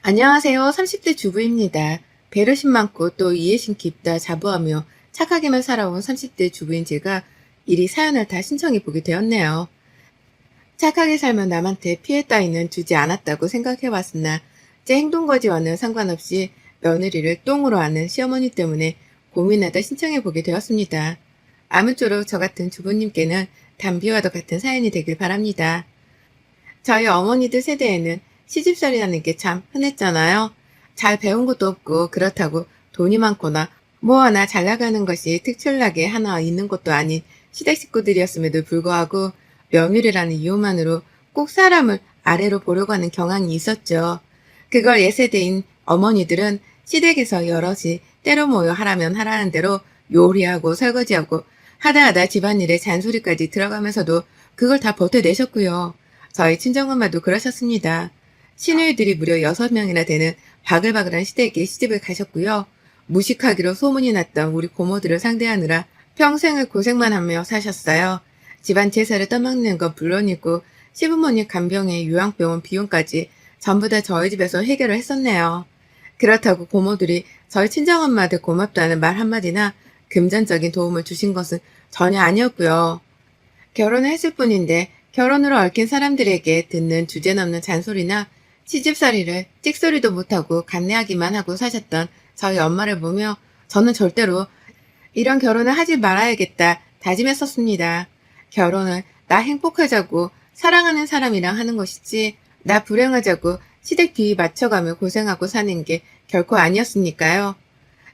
안녕하세요. 30대 주부입니다. 배려심 많고 또 이해심 깊다 자부하며 착하게만 살아온 30대 주부인 제가 이리 사연을 다 신청해 보게 되었네요. 착하게 살면 남한테 피해 따위는 주지 않았다고 생각해 왔으나 제 행동 거지와는 상관없이 며느리를 똥으로 하는 시어머니 때문에 고민하다 신청해 보게 되었습니다. 아무쪼록 저 같은 주부님께는 담비와도 같은 사연이 되길 바랍니다. 저희 어머니들 세대에는 시집살이라는 게 참 흔했잖아요. 잘 배운 것도 없고 그렇다고 돈이 많거나 뭐 하나 잘 나가는 것이 특출나게 하나 있는 것도 아닌 시댁 식구들이었음에도 불구하고 며느리라는 이유만으로 꼭 사람을 아래로 보려고 하는 경향이 있었죠. 그걸 예세대인 어머니들은 시댁에서 여럿이 때로 모여 하라면 하라는 대로 요리하고 설거지하고 하다 집안일에 잔소리까지 들어가면서도 그걸 다 버텨내셨고요. 저희 친정엄마도 그러셨습니다. 시누이들이 무려 6명이나 되는 바글바글한 시댁에 시집을 가셨고요. 무식하기로 소문이 났던 우리 고모들을 상대하느라 평생을 고생만 하며 사셨어요. 집안 제사를 떠맡는 건 물론이고 시부모님 간병에 요양병원 비용까지 전부 다 저희 집에서 해결을 했었네요. 그렇다고 고모들이 저희 친정엄마한테 고맙다는 말 한마디나 금전적인 도움을 주신 것은 전혀 아니었고요. 결혼을 했을 뿐인데 결혼으로 얽힌 사람들에게 듣는 주제넘는 잔소리나 시집살이를 찍소리도 못하고 간내하기만 하고 사셨던 저희 엄마를 보며 저는 절대로 이런 결혼을 하지 말아야겠다 다짐했었습니다. 결혼을 나 행복하자고 사랑하는 사람이랑 하는 것이지 나 불행하자고 시댁 비위 맞춰가며 고생하고 사는 게 결코 아니었으니까요.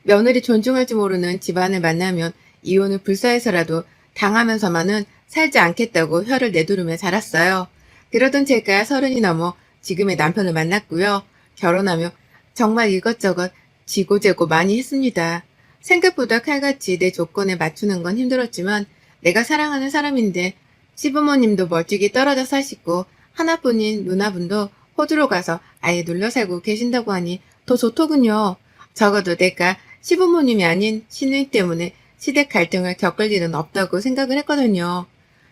며느리 존중할 줄 모르는 집안을 만나면 이혼을 불사해서라도 당하면서만은 살지 않겠다고 혀를 내두르며 자랐어요. 그러던 제가 30이 넘어 지금의 남편을 만났고요. 결혼하며 정말 이것저것 지고재고 많이 했습니다. 생각보다 칼같이 내 조건에 맞추는 건 힘들었지만 내가 사랑하는 사람인데 시부모님도 멀찍이 떨어져 사시고 하나뿐인 누나분도 호주로 가서 아예 눌러 살고 계신다고 하니 더 좋더군요. 적어도 내가 시부모님이 아닌 시누이 때문에 시댁 갈등을 겪을 일은 없다고 생각을 했거든요.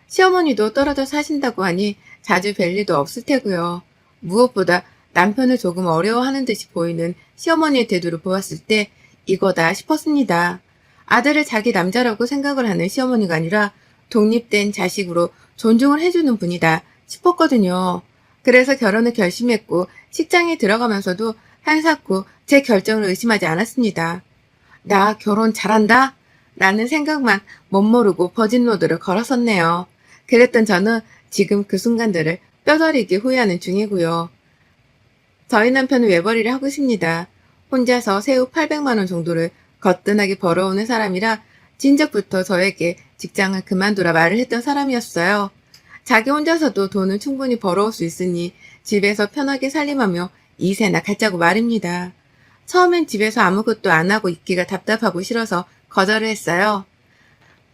시어머니도 떨어져 사신다고 하니 자주 뵐 일도 없을 테고요. 무엇보다 남편을 조금 어려워하는 듯이 보이는 시어머니의 태도를 보았을 때 이거다 싶었습니다. 아들을 자기 남자라고 생각을 하는 시어머니가 아니라 독립된 자식으로 존중을 해주는 분이다 싶었거든요. 그래서 결혼을 결심했고 식장에 들어가면서도 한사코 제 결정을 의심하지 않았습니다. 나 결혼 잘한다? 라는 생각만 멋모르고 버진로드를 걸었었네요. 그랬던 저는 지금 그 순간들을 뼈저리게 후회하는 중이고요. 저희 남편은 외벌이를 하고 있습니다. 혼자서 세후 800만 원 정도를 거뜬하게 벌어오는 사람이라 진작부터 저에게 직장을 그만두라 말을 했던 사람이었어요. 자기 혼자서도 돈을 충분히 벌어올 수 있으니 집에서 편하게 살림하며 이세나 갖자고 말입니다. 처음엔 집에서 아무것도 안 하고 있기가 답답하고 싫어서 거절을 했어요.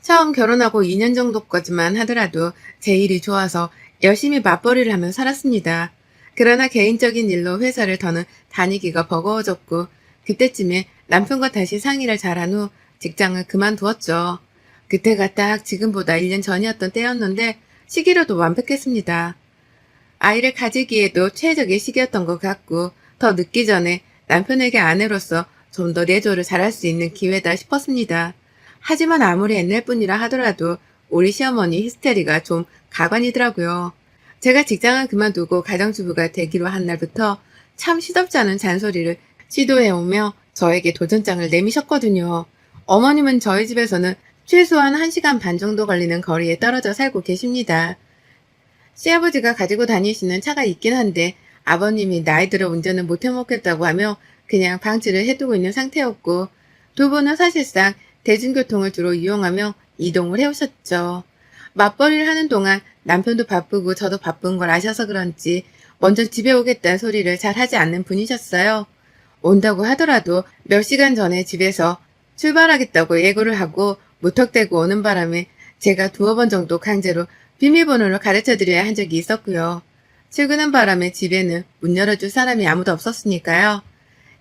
처음 결혼하고 2년 정도까지만 하더라도 제 일이 좋아서 열심히 맞벌이를 하며 살았습니다. 그러나 개인적인 일로 회사를 더는 다니기가 버거워졌고 그때쯤에 남편과 다시 상의를 잘한 후 직장을 그만두었죠. 그때가 딱 지금보다 1년 전이었던 때였는데 시기로도 완벽했습니다. 아이를 가지기에도 최적의 시기였던 것 같고 더 늦기 전에 남편에게 아내로서 좀 더 내조를 잘할 수 있는 기회다 싶었습니다. 하지만 아무리 옛날뿐이라 하더라도 우리 시어머니 히스테리가 좀 가관이더라고요. 제가 직장을 그만두고 가정주부가 되기로 한 날부터 참 시덥지 않은 잔소리를 시도해오며 저에게 도전장을 내미셨거든요. 어머님은 저희 집에서는 최소한 1시간 반 정도 걸리는 거리에 떨어져 살고 계십니다. 시아버지가 가지고 다니시는 차가 있긴 한데 아버님이 나이 들어 운전을 못 해먹겠다고 하며 그냥 방치를 해두고 있는 상태였고 두 분은 사실상 대중교통을 주로 이용하며 이동을 해오셨죠. 맞벌이를 하는 동안 남편도 바쁘고 저도 바쁜 걸 아셔서 그런지 먼저 집에 오겠다는 소리를 잘 하지 않는 분이셨어요. 온다고 하더라도 몇 시간 전에 집에서 출발하겠다고 예고를 하고 무턱대고 오는 바람에 제가 2번 정도 강제로 비밀번호를 가르쳐드려야 한 적이 있었고요. 출근한 바람에 집에는 문 열어줄 사람이 아무도 없었으니까요.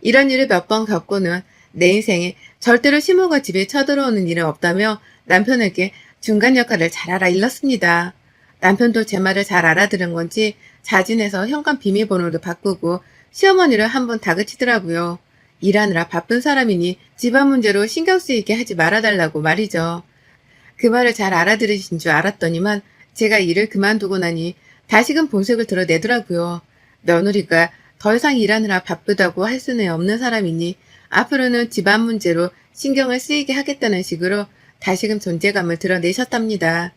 이런 일을 몇 번 겪고는 내 인생에 절대로 시모가 집에 쳐들어오는 일은 없다며 남편에게 중간 역할을 잘하라 일렀습니다. 남편도 제 말을 잘 알아들은 건지 자진해서 현관 비밀번호를 바꾸고 시어머니를 한번 다그치더라고요. 일하느라 바쁜 사람이니 집안 문제로 신경 쓰이게 하지 말아달라고 말이죠. 그 말을 잘 알아들으신 줄 알았더니만 제가 일을 그만두고 나니 다시금 본색을 드러내더라고요. 며느리가 더 이상 일하느라 바쁘다고 할 수는 없는 사람이니 앞으로는 집안 문제로 신경을 쓰이게 하겠다는 식으로 다시금 존재감을 드러내셨답니다.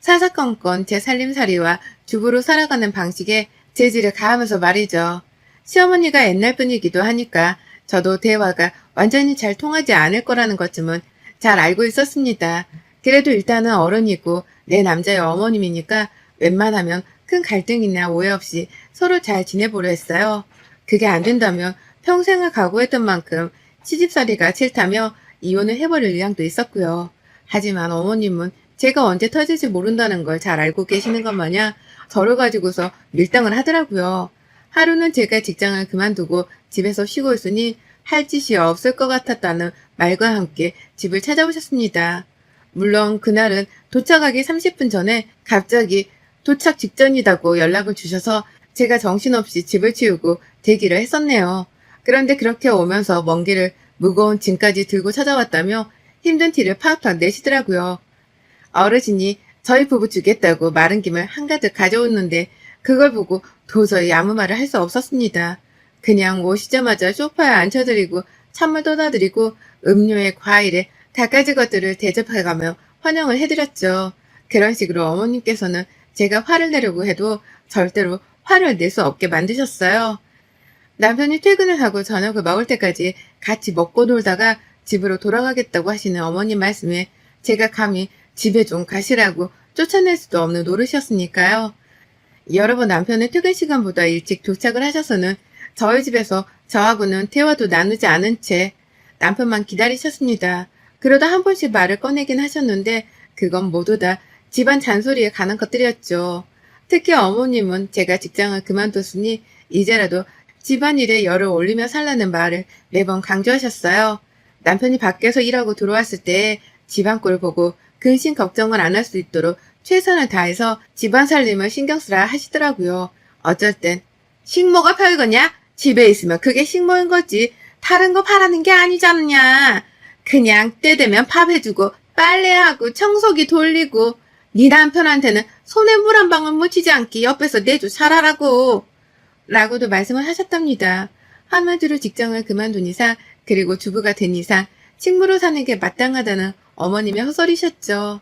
사사건건 제 살림살이와 주부로 살아가는 방식에 재질을 가하면서 말이죠. 시어머니가 옛날 분이기도 하니까 저도 대화가 완전히 잘 통하지 않을 거라는 것쯤은 잘 알고 있었습니다. 그래도 일단은 어른이고 내 남자의 어머님이니까 웬만하면 큰 갈등이나 오해 없이 서로 잘 지내보려 했어요. 그게 안 된다면 평생을 각오했던 만큼 시집살이가 싫다며 이혼을 해버릴 의향도 있었고요. 하지만 어머님은 제가 언제 터질지 모른다는 걸 잘 알고 계시는 것 마냥 저를 가지고서 밀당을 하더라고요. 하루는 제가 직장을 그만두고 집에서 쉬고 있으니 할 짓이 없을 것 같았다는 말과 함께 집을 찾아오셨습니다. 물론 그날은 도착하기 30분 전에 갑자기 도착 직전이라고 연락을 주셔서 제가 정신없이 집을 치우고 대기를 했었네요. 그런데 그렇게 오면서 먼 길을 무거운 짐까지 들고 찾아왔다며 힘든 티를 팍팍 내시더라고요. 어르신이 저희 부부 주겠다고 마른 김을 한가득 가져오는데 그걸 보고 도저히 아무 말을 할 수 없었습니다. 그냥 오시자마자 소파에 앉혀드리고 찬물 떠다드리고 음료에 과일에 갖가지 것들을 대접해가며 환영을 해드렸죠. 그런 식으로 어머님께서는 제가 화를 내려고 해도 절대로 화를 낼 수 없게 만드셨어요. 남편이 퇴근을 하고 저녁을 먹을 때까지 같이 먹고 놀다가 집으로 돌아가겠다고 하시는 어머님 말씀에 제가 감히 집에 좀 가시라고 쫓아낼 수도 없는 노릇이었으니까요. 여러 번 남편의 퇴근 시간보다 일찍 도착을 하셔서는 저희 집에서 저하고는 대화도 나누지 않은 채 남편만 기다리셨습니다. 그러다 한 번씩 말을 꺼내긴 하셨는데 그건 모두 다 집안 잔소리에 관한 것들이었죠. 특히 어머님은 제가 직장을 그만뒀으니 이제라도 집안일에 열을 올리며 살라는 말을 매번 강조하셨어요. 남편이 밖에서 일하고 들어왔을 때 집안 꼴을 보고 근심 걱정을 안 할 수 있도록 최선을 다해서 집안 살림을 신경 쓰라 하시더라고요. 어쩔 땐 식모가 별거냐? 집에 있으면 그게 식모인 거지. 다른 거 바라는 게 아니잖냐. 그냥 때 되면 밥 해주고 빨래하고 청소기 돌리고 네 남편한테는 손에 물 한 방울 묻히지 않게 옆에서 내조 잘하라고 라고도 말씀을 하셨답니다. 한마디로 직장을 그만둔 이상 그리고 주부가 된 이상 식모로 사는 게 마땅하다는 어머님의 헛소리셨죠.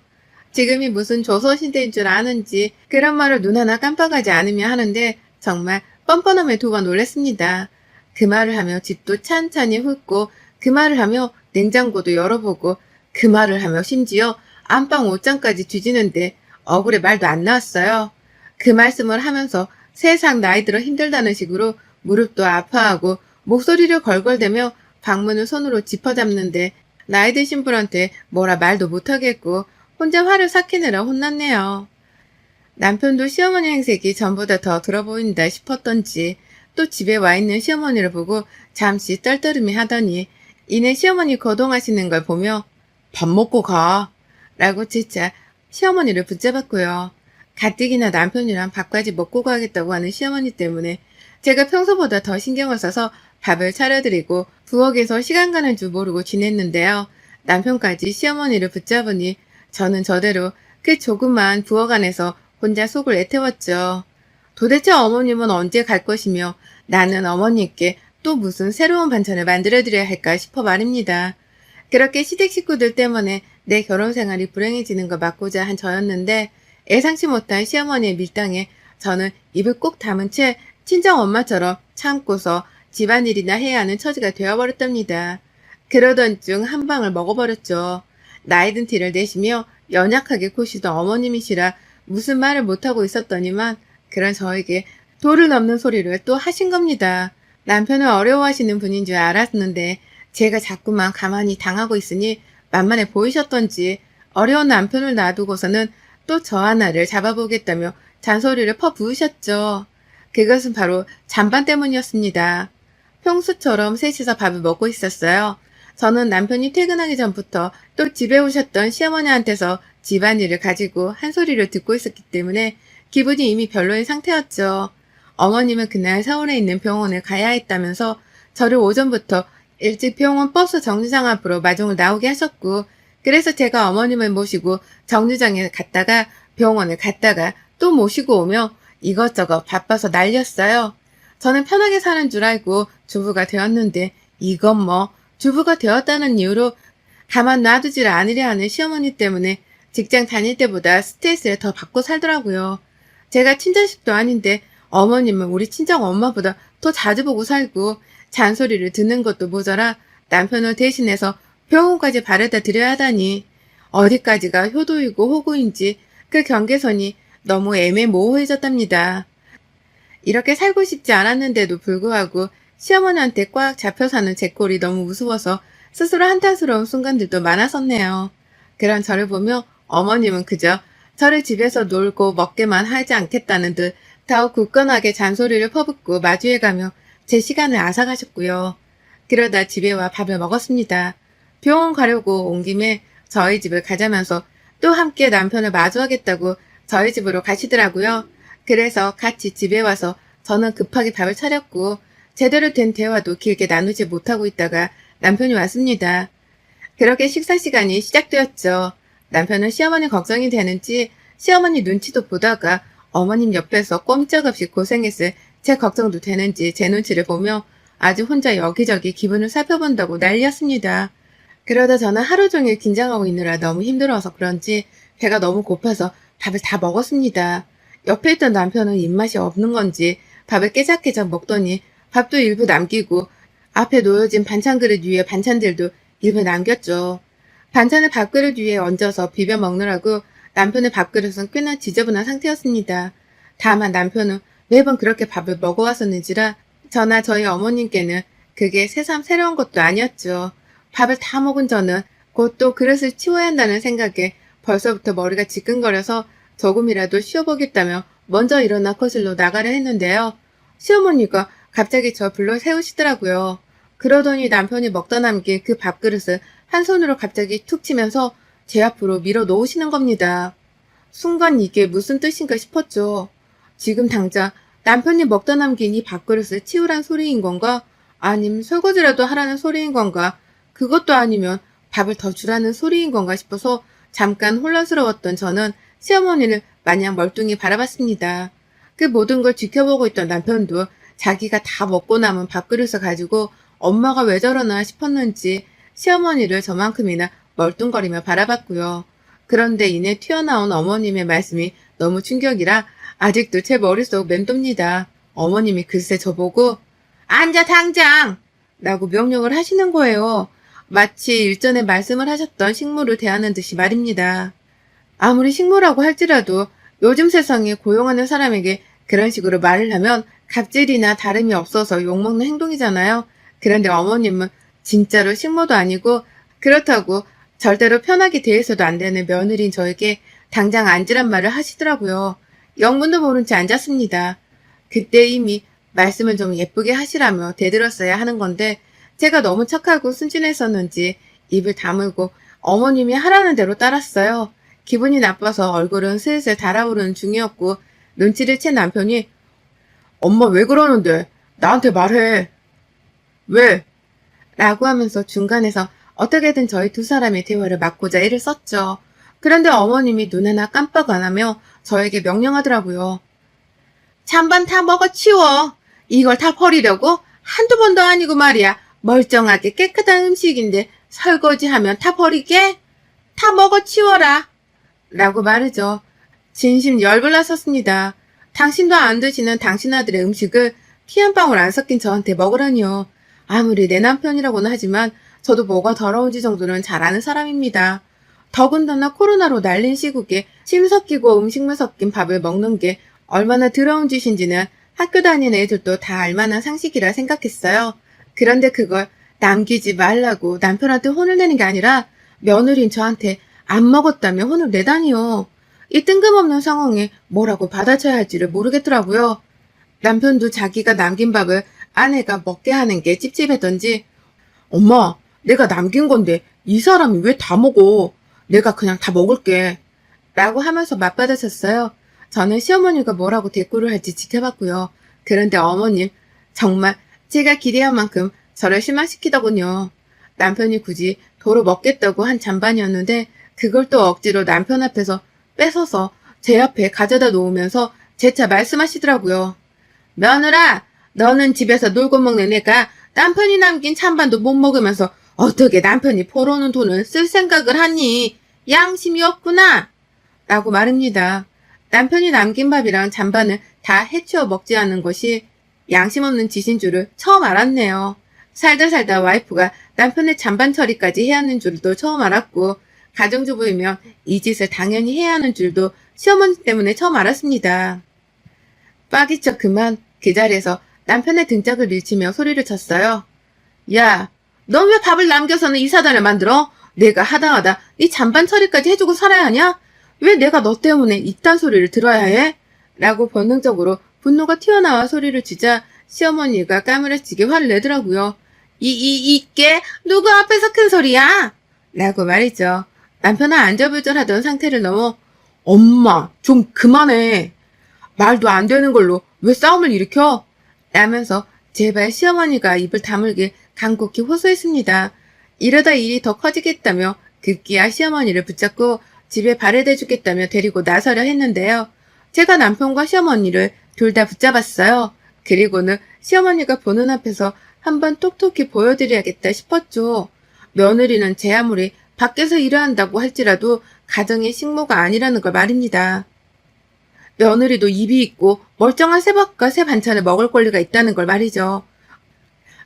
지금이 무슨 조선시대인 줄 아는지 그런 말을 눈 하나 깜빡하지 않으며 하는데 정말 뻔뻔함에 두 번 놀랐습니다. 그 말을 하며 집도 찬찬히 훑고 그 말을 하며 냉장고도 열어보고 그 말을 하며 심지어 안방 옷장까지 뒤지는데 억울해 말도 안 나왔어요. 그 말씀을 하면서 세상 나이 들어 힘들다는 식으로 무릎도 아파하고 목소리를 걸걸대며 방문을 손으로 짚어잡는데 나이 드신 분한테 뭐라 말도 못하겠고 혼자 화를 삭히느라 혼났네요. 남편도 시어머니 행색이 전보다 더 들어 보인다 싶었던지 또 집에 와 있는 시어머니를 보고 잠시 떨떠름해 하더니 이내 시어머니 거동하시는 걸 보며 밥 먹고 가 라고 재차 시어머니를 붙잡았고요. 가뜩이나 남편이랑 밥까지 먹고 가겠다고 하는 시어머니 때문에 제가 평소보다 더 신경을 써서 밥을 차려드리고 부엌에서 시간 가는 줄 모르고 지냈는데요. 남편까지 시어머니를 붙잡으니 저는 저대로 그 조그만 부엌 안에서 혼자 속을 애태웠죠. 도대체 어머님은 언제 갈 것이며 나는 어머님께 또 무슨 새로운 반찬을 만들어드려야 할까 싶어 말입니다. 그렇게 시댁 식구들 때문에 내 결혼 생활이 불행해지는 걸 막고자 한 저였는데 예상치 못한 시어머니의 밀당에 저는 입을 꼭 다문 채 친정 엄마처럼 참고서 집안일이나 해야 하는 처지가 되어버렸답니다. 그러던 중 한 방을 먹어버렸죠. 나이든 티를 내시며 연약하게 고시던 어머님이시라 무슨 말을 못하고 있었더니만 그런 저에게 도를 넘는 소리를 또 하신 겁니다. 남편을 어려워하시는 분인 줄 알았는데 제가 자꾸만 가만히 당하고 있으니 만만해 보이셨던지 어려운 남편을 놔두고서는 또 저 하나를 잡아보겠다며 잔소리를 퍼부으셨죠. 그것은 바로 잔반 때문이었습니다. 평소처럼 셋이서 밥을 먹고 있었어요. 저는 남편이 퇴근하기 전부터 또 집에 오셨던 시어머니한테서 집안일을 가지고 한 소리를 듣고 있었기 때문에 기분이 이미 별로인 상태였죠. 어머님은 그날 서울에 있는 병원에 가야 했다면서 저를 오전부터 일찍 병원 버스 정류장 앞으로 마중을 나오게 하셨고, 그래서 제가 어머님을 모시고 정류장에 갔다가 병원을 갔다가 또 모시고 오며 이것저것 바빠서 난리였어요. 저는 편하게 사는 줄 알고 주부가 되었는데 이건 뭐 주부가 되었다는 이유로 가만 놔두지를 않으려 하는 시어머니 때문에 직장 다닐 때보다 스트레스를 더 받고 살더라고요. 제가 친자식도 아닌데 어머님은 우리 친정 엄마보다 더 자주 보고 살고 잔소리를 듣는 것도 모자라 남편을 대신해서 병원까지 바래다 드려야 하다니 어디까지가 효도이고 호구인지 그 경계선이 너무 애매모호해졌답니다. 이렇게 살고 싶지 않았는데도 불구하고 시어머니한테 꽉 잡혀 사는 제 꼴이 너무 우스워서 스스로 한탄스러운 순간들도 많았었네요. 그런 저를 보며 어머님은 그저 저를 집에서 놀고 먹게만 하지 않겠다는 듯 더욱 굳건하게 잔소리를 퍼붓고 마주해가며 제 시간을 앗아가셨고요. 그러다 집에 와 밥을 먹었습니다. 병원 가려고 온 김에 저희 집을 가자면서 또 함께 남편을 마주하겠다고 저희 집으로 가시더라고요. 그래서 같이 집에 와서 저는 급하게 밥을 차렸고 제대로 된 대화도 길게 나누지 못하고 있다가 남편이 왔습니다. 그렇게 식사 시간이 시작되었죠. 남편은 시어머니 걱정이 되는지 시어머니 눈치도 보다가 어머님 옆에서 꼼짝없이 고생했을 제 걱정도 되는지 제 눈치를 보며 아주 혼자 여기저기 기분을 살펴본다고 난리였습니다. 그러다 저는 하루 종일 긴장하고 있느라 너무 힘들어서 그런지 배가 너무 고파서 밥을 다 먹었습니다. 옆에 있던 남편은 입맛이 없는 건지 밥을 깨작깨작 먹더니 밥도 일부 남기고 앞에 놓여진 반찬 그릇 위에 반찬들도 일부 남겼죠. 반찬을 밥그릇 위에 얹어서 비벼 먹느라고 남편의 밥그릇은 꽤나 지저분한 상태였습니다. 다만 남편은 매번 그렇게 밥을 먹어왔었는지라 저나 저희 어머님께는 그게 새삼 새로운 것도 아니었죠. 밥을 다 먹은 저는 곧 또 그릇을 치워야 한다는 생각에 벌써부터 머리가 지끈거려서 조금이라도 쉬어보겠다며 먼저 일어나 거실로 나가려 했는데요. 시어머니가 갑자기 저 불러 세우시더라고요. 그러더니 남편이 먹다 남긴 그 밥그릇을 한 손으로 갑자기 툭 치면서 제 앞으로 밀어 놓으시는 겁니다. 순간 이게 무슨 뜻인가 싶었죠. 지금 당장 남편이 먹다 남긴 이 밥그릇을 치우란 소리인 건가? 아님 설거지라도 하라는 소리인 건가? 그것도 아니면 밥을 더 주라는 소리인 건가 싶어서 잠깐 혼란스러웠던 저는 시어머니를 마냥 멀뚱히 바라봤습니다. 그 모든 걸 지켜보고 있던 남편도 자기가 다 먹고 남은 밥그릇을 가지고 엄마가 왜 저러나 싶었는지 시어머니를 저만큼이나 멀뚱거리며 바라봤고요. 그런데 이내 튀어나온 어머님의 말씀이 너무 충격이라 아직도 제 머릿속 맴돕니다. 어머님이 글쎄 저보고 앉아 당장! 라고 명령을 하시는 거예요. 마치 일전에 말씀을 하셨던 식물을 대하는 듯이 말입니다. 아무리 식물이라고 할지라도 요즘 세상에 고용하는 사람에게 그런 식으로 말을 하면 갑질이나 다름이 없어서 욕먹는 행동이잖아요. 그런데 어머님은 진짜로 식모도 아니고 그렇다고 절대로 편하게 대해서도 안 되는 며느리인 저에게 당장 앉으란 말을 하시더라고요. 영문도 모른 채 앉았습니다. 그때 이미 말씀을 좀 예쁘게 하시라며 대들었어야 하는 건데 제가 너무 착하고 순진했었는지 입을 다물고 어머님이 하라는 대로 따랐어요. 기분이 나빠서 얼굴은 슬슬 달아오르는 중이었고 눈치를 챈 남편이 엄마 왜 그러는데? 나한테 말해. 왜? 라고 하면서 중간에서 어떻게든 저희 두 사람의 대화를 막고자 애를 썼죠. 그런데 어머님이 눈 하나 깜빡 안 하며 저에게 명령하더라고요. 찬반 다 먹어 치워. 이걸 다 버리려고? 한두 번도 아니고 말이야. 멀쩡하게 깨끗한 음식인데 설거지하면 다 버리게? 다 먹어 치워라. 라고 말이죠. 진심 열불 났었습니다. 당신도 안 드시는 당신 아들의 음식을 피 한 방울 안 섞인 저한테 먹으라니요. 아무리 내 남편이라고는 하지만 저도 뭐가 더러운지 정도는 잘 아는 사람입니다. 더군다나 코로나로 날린 시국에 침 섞이고 음식물 섞인 밥을 먹는 게 얼마나 더러운 짓인지는 학교 다니는 애들도 다 알만한 상식이라 생각했어요. 그런데 그걸 남기지 말라고 남편한테 혼을 내는 게 아니라 며느리인 저한테 안 먹었다며 혼을 내다니요. 이 뜬금없는 상황에 뭐라고 받아쳐야 할지를 모르겠더라고요. 남편도 자기가 남긴 밥을 아내가 먹게 하는 게 찝찝했던지 엄마, 내가 남긴 건데 이 사람이 왜 다 먹어? 내가 그냥 다 먹을게. 라고 하면서 맞받아쳤어요. 저는 시어머니가 뭐라고 대꾸를 할지 지켜봤고요. 그런데 어머님, 정말 제가 기대한 만큼 저를 실망시키더군요. 남편이 굳이 도로 먹겠다고 한 잔반이었는데 그걸 또 억지로 남편 앞에서 뺏어서 제 앞에 가져다 놓으면서 재차 말씀하시더라고요. 며느라, 너는 집에서 놀고 먹는 애가 남편이 남긴 찬반도 못 먹으면서 어떻게 남편이 벌어놓은 돈을 쓸 생각을 하니? 양심이 없구나! 라고 말합니다. 남편이 남긴 밥이랑 잔반을 다 해치워 먹지 않는 것이 양심 없는 짓인 줄을 처음 알았네요. 살다 살다 와이프가 남편의 잔반 처리까지 해야 하는 줄도 처음 알았고, 가정주부이면 이 짓을 당연히 해야 하는 줄도 시어머니 때문에 처음 알았습니다. 빠기쳐 그만 그 자리에서 남편의 등짝을 밀치며 소리를 쳤어요. 야, 넌 왜 밥을 남겨서는 이 사단을 만들어? 내가 하다하다 네 잔반 처리까지 해주고 살아야 하냐? 왜 내가 너 때문에 이딴 소리를 들어야 해? 라고 본능적으로 분노가 튀어나와 소리를 치자 시어머니가 까무러치게 화를 내더라고요. 이게 누구 앞에서 큰 소리야? 라고 말이죠. 남편은 안절부절하던 상태를 넘어 엄마 좀 그만해. 말도 안 되는 걸로 왜 싸움을 일으켜? 라면서 제발 시어머니가 입을 다물길 간곡히 호소했습니다. 이러다 일이 더 커지겠다며 급기야 시어머니를 붙잡고 집에 발에대 주겠다며 데리고 나서려 했는데요. 제가 남편과 시어머니를 둘 다 붙잡았어요. 그리고는 시어머니가 보는 앞에서 한번 똑똑히 보여드려야겠다 싶었죠. 며느리는 제 아무리 밖에서 일을 한다고 할지라도 가정의 식모가 아니라는 걸 말입니다. 며느리도 입이 있고 멀쩡한 새밥과 새 반찬을 먹을 권리가 있다는 걸 말이죠.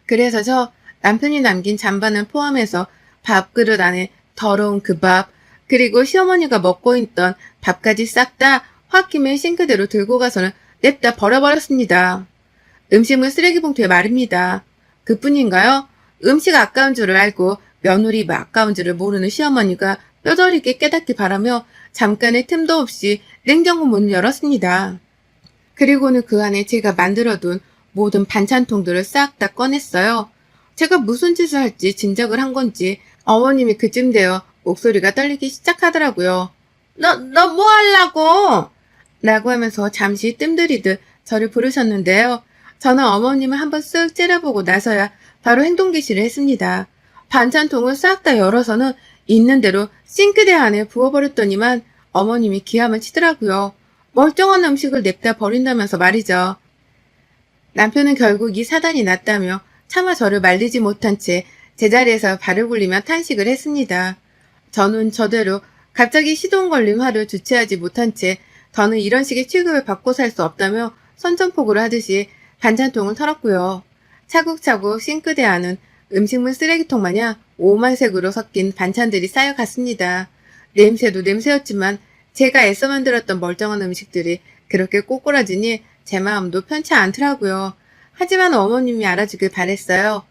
그래서 저 남편이 남긴 잔반을 포함해서 밥그릇 안에 더러운 그 밥, 그리고 시어머니가 먹고 있던 밥까지 싹 다 홧김에 싱크대로 들고 가서는 냅다 버려버렸습니다. 음식물 쓰레기 봉투에 말입니다. 그뿐인가요? 음식 아까운 줄을 알고 며느리 아까운 줄을 모르는 시어머니가 뼈저리게 깨닫기 바라며 잠깐의 틈도 없이 냉장고 문을 열었습니다. 그리고는 그 안에 제가 만들어둔 모든 반찬통들을 싹 다 꺼냈어요. 제가 무슨 짓을 할지 짐작을 한 건지 어머님이 그쯤 되어 목소리가 떨리기 시작하더라고요. 너 뭐 하려고? 라고 하면서 잠시 뜸들이듯 저를 부르셨는데요. 저는 어머님을 한번 쓱 째려보고 나서야 바로 행동 개시를 했습니다. 반찬통을 싹 다 열어서는 있는 대로 싱크대 안에 부어버렸더니만 어머님이 기함을 치더라고요. 멀쩡한 음식을 냅다 버린다면서 말이죠. 남편은 결국 이 사단이 났다며 차마 저를 말리지 못한 채 제자리에서 발을 굴리며 탄식을 했습니다. 저는 저대로 갑자기 시동 걸린 화를 주체하지 못한 채 저는 이런 식의 취급을 받고 살 수 없다며 선전포고를 하듯이 반찬통을 털었고요. 차곡차곡 싱크대 안은 음식물 쓰레기통 마냥 오만색으로 섞인 반찬들이 쌓여갔습니다. 냄새도 냄새였지만 제가 애써 만들었던 멀쩡한 음식들이 그렇게 꼬꾸라지니 제 마음도 편치 않더라고요. 하지만 어머님이 알아주길 바랬어요.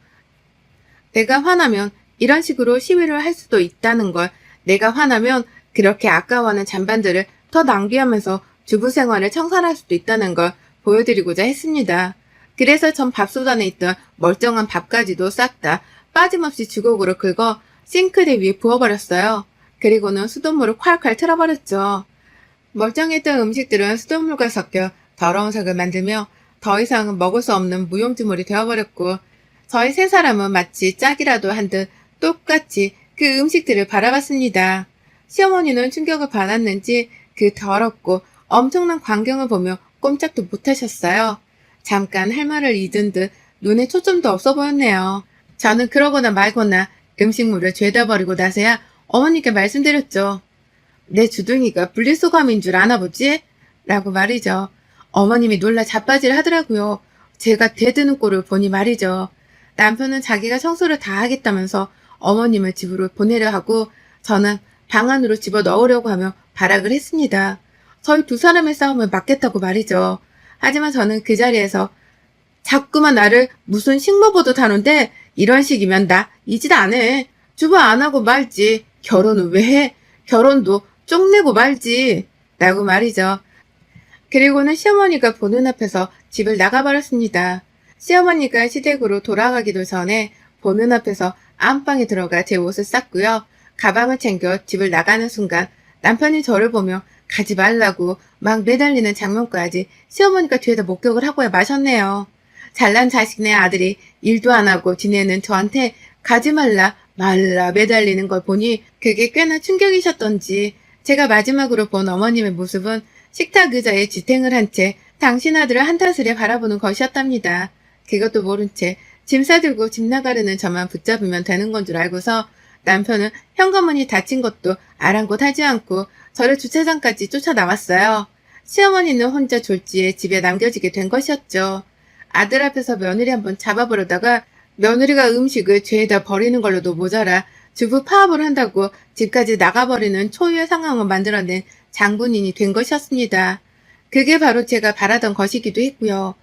내가 화나면 이런 식으로 시위를 할 수도 있다는 걸, 내가 화나면 그렇게 아까워하는 잔반들을 더 낭비하면서 주부 생활을 청산할 수도 있다는 걸 보여드리고자 했습니다. 그래서 전 밥솥 안에 있던 멀쩡한 밥까지도 싹 다 빠짐없이 주걱으로 긁어 싱크대 위에 부어버렸어요. 그리고는 수돗물을 콸콸 틀어버렸죠. 멀쩡했던 음식들은 수돗물과 섞여 더러운 색을 만들며 더 이상은 먹을 수 없는 무용지물이 되어버렸고, 저희 세 사람은 마치 짝이라도 한 듯 똑같이 그 음식들을 바라봤습니다. 시어머니는 충격을 받았는지 그 더럽고 엄청난 광경을 보며 꼼짝도 못하셨어요. 잠깐 할 말을 잊은 듯 눈에 초점도 없어 보였네요. 저는 그러거나 말거나 음식물을 죄다 버리고 나서야 어머니께 말씀드렸죠. 내 주둥이가 분리수거함인 줄 아나 보지? 라고 말이죠. 어머님이 놀라 자빠질 하더라고요. 제가 대드는 꼴을 보니 말이죠. 남편은 자기가 청소를 다 하겠다면서 어머님을 집으로 보내려 하고 저는 방 안으로 집어 넣으려고 하며 발악을 했습니다. 저희 두 사람의 싸움을 막겠다고 말이죠. 하지만 저는 그 자리에서 자꾸만 나를 무슨 식모보듯 하는데 이런 식이면 나 이 짓 안 해. 주부 안 하고 말지. 결혼은 왜 해? 결혼도 쪽내고 말지. 라고 말이죠. 그리고는 시어머니가 보는 앞에서 집을 나가버렸습니다. 시어머니가 시댁으로 돌아가기도 전에 보는 앞에서 안방에 들어가 제 옷을 쌌고요. 가방을 챙겨 집을 나가는 순간 남편이 저를 보며 가지 말라고 막 매달리는 장면까지 시어머니가 뒤에다 목격을 하고야 마셨네요. 잘난 자식네 아들이 일도 안 하고 지내는 저한테 가지 말라 말라 매달리는 걸 보니 그게 꽤나 충격이셨던지 제가 마지막으로 본 어머님의 모습은 식탁 의자에 지탱을 한 채 당신 아들을 한탄스레 바라보는 것이었답니다. 그것도 모른 채 짐 싸들고 집 나가려는 저만 붙잡으면 되는 건 줄 알고서 남편은 현관문이 닫힌 것도 아랑곳하지 않고 저를 주차장까지 쫓아나왔어요. 시어머니는 혼자 졸지에 집에 남겨지게 된 것이었죠. 아들 앞에서 며느리 한번 잡아보려다가 며느리가 음식을 죄에다 버리는 걸로도 모자라 주부 파업을 한다고 집까지 나가버리는 초유의 상황을 만들어낸 장본인이 된 것이었습니다. 그게 바로 제가 바라던 것이기도 했고요.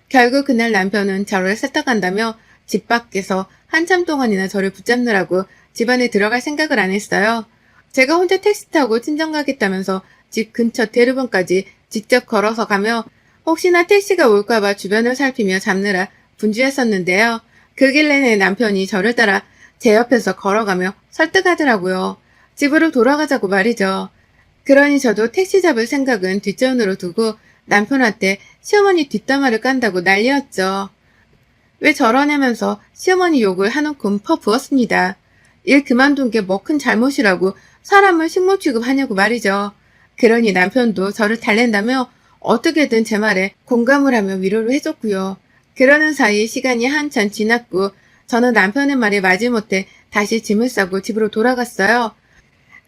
결국 그날 남편은 저를 세탁한다며 집 밖에서 한참 동안이나 저를 붙잡느라고 집안에 들어갈 생각을 안 했어요. 제가 혼자 택시 타고 친정 가겠다면서 집 근처 대로변까지 직접 걸어서 가며 혹시나 택시가 올까봐 주변을 살피며 잡느라 분주했었는데요. 그 길 내내 남편이 저를 따라 제 옆에서 걸어가며 설득하더라고요. 집으로 돌아가자고 말이죠. 그러니 저도 택시 잡을 생각은 뒷전으로 두고 남편한테 시어머니 뒷담화를 깐다고 난리였죠. 왜 저러냐면서 시어머니 욕을 한 움큼 퍼부었습니다. 일 그만둔 게 뭐 큰 잘못이라고 사람을 식모 취급하냐고 말이죠. 그러니 남편도 저를 달랜다며 어떻게든 제 말에 공감을 하며 위로를 해줬고요. 그러는 사이 시간이 한참 지났고 저는 남편의 말에 마지못해 다시 짐을 싸고 집으로 돌아갔어요.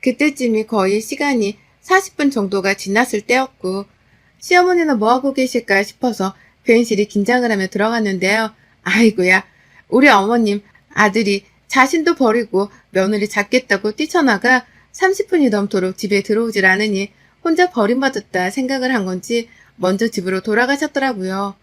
그때쯤이 거의 시간이 40분 정도가 지났을 때였고 시어머니는 뭐하고 계실까 싶어서 괜시리 긴장을 하며 들어갔는데요. 아이고야, 우리 어머님 아들이 자신도 버리고 며느리 잡겠다고 뛰쳐나가 30분이 넘도록 집에 들어오질 않으니 혼자 버림받았다 생각을 한 건지 먼저 집으로 돌아가셨더라고요.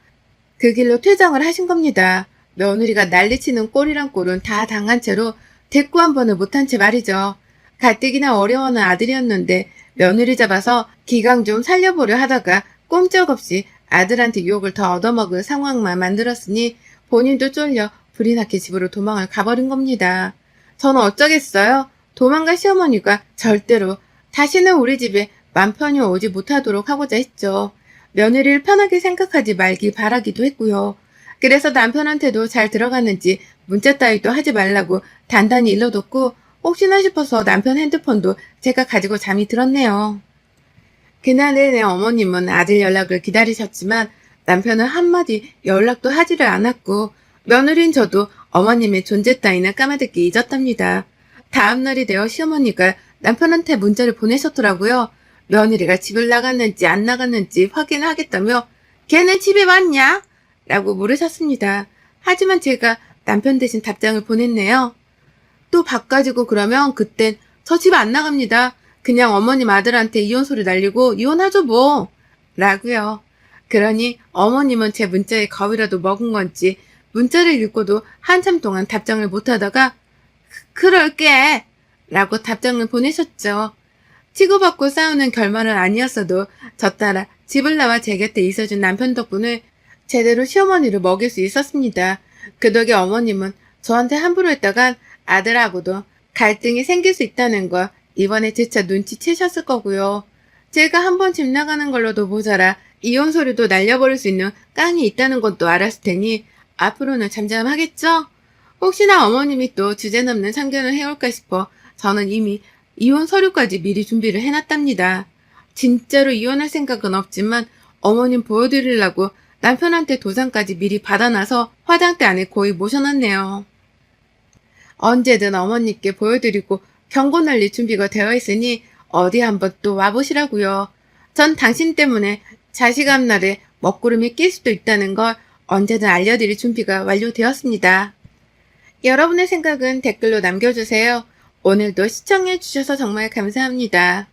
그 길로 퇴장을 하신 겁니다. 며느리가 난리치는 꼴이란 꼴은 다 당한 채로 대꾸 한 번을 못한 채 말이죠. 가뜩이나 어려워하는 아들이었는데 며느리 잡아서 기강 좀 살려보려 하다가 꼼짝없이 아들한테 유혹을 더 얻어먹을 상황만 만들었으니 본인도 쫄려 불이 나게 집으로 도망을 가버린 겁니다. 저는 어쩌겠어요? 도망갈 시어머니가 절대로 다시는 우리 집에 맘 편히 오지 못하도록 하고자 했죠. 며느리를 편하게 생각하지 말기 바라기도 했고요. 그래서 남편한테도 잘 들어갔는지 문자 따위도 하지 말라고 단단히 일러뒀고 혹시나 싶어서 남편 핸드폰도 제가 가지고 잠이 들었네요. 그날 내내 어머님은 아들 연락을 기다리셨지만 남편은 한마디 연락도 하지를 않았고 며느린 저도 어머님의 존재 따위는 까마득히 잊었답니다. 다음날이 되어 시어머니가 남편한테 문자를 보내셨더라고요. 며느리가 집을 나갔는지 안 나갔는지 확인하겠다며 걔는 집에 왔냐? 라고 물으셨습니다. 하지만 제가 남편 대신 답장을 보냈네요. 또 바꿔지고 그러면 그땐 저 집 안 나갑니다. 그냥 어머님 아들한테 이혼 소리 날리고 이혼하죠 뭐. 라고요. 그러니 어머님은 제 문자에 겁이라도 먹은 건지 문자를 읽고도 한참 동안 답장을 못하다가 그럴게 라고 답장을 보내셨죠. 치고받고 싸우는 결말은 아니었어도 저 따라 집을 나와 제 곁에 있어준 남편 덕분에 제대로 시어머니를 먹일 수 있었습니다. 그 덕에 어머님은 저한테 함부로 했다간 아들하고도 갈등이 생길 수 있다는 걸 이번에 재차 눈치채셨을 거고요. 제가 한번 집 나가는 걸로도 모자라 이혼 소리도 날려버릴 수 있는 깡이 있다는 것도 알았을 테니 앞으로는 잠잠하겠죠? 혹시나 어머님이 또 주제넘는 참견을 해올까 싶어 저는 이미 이혼 서류까지 미리 준비를 해놨답니다. 진짜로 이혼할 생각은 없지만 어머님 보여드리려고 남편한테 도장까지 미리 받아놔서 화장대 안에 거의 모셔놨네요. 언제든 어머님께 보여드리고 경고 날릴 준비가 되어 있으니 어디 한번 또 와보시라고요. 전 당신 때문에 자식 앞날에 먹구름이 낄 수도 있다는 걸 언제든 알려드릴 준비가 완료되었습니다. 여러분의 생각은 댓글로 남겨주세요. 오늘도 시청해주셔서 정말 감사합니다.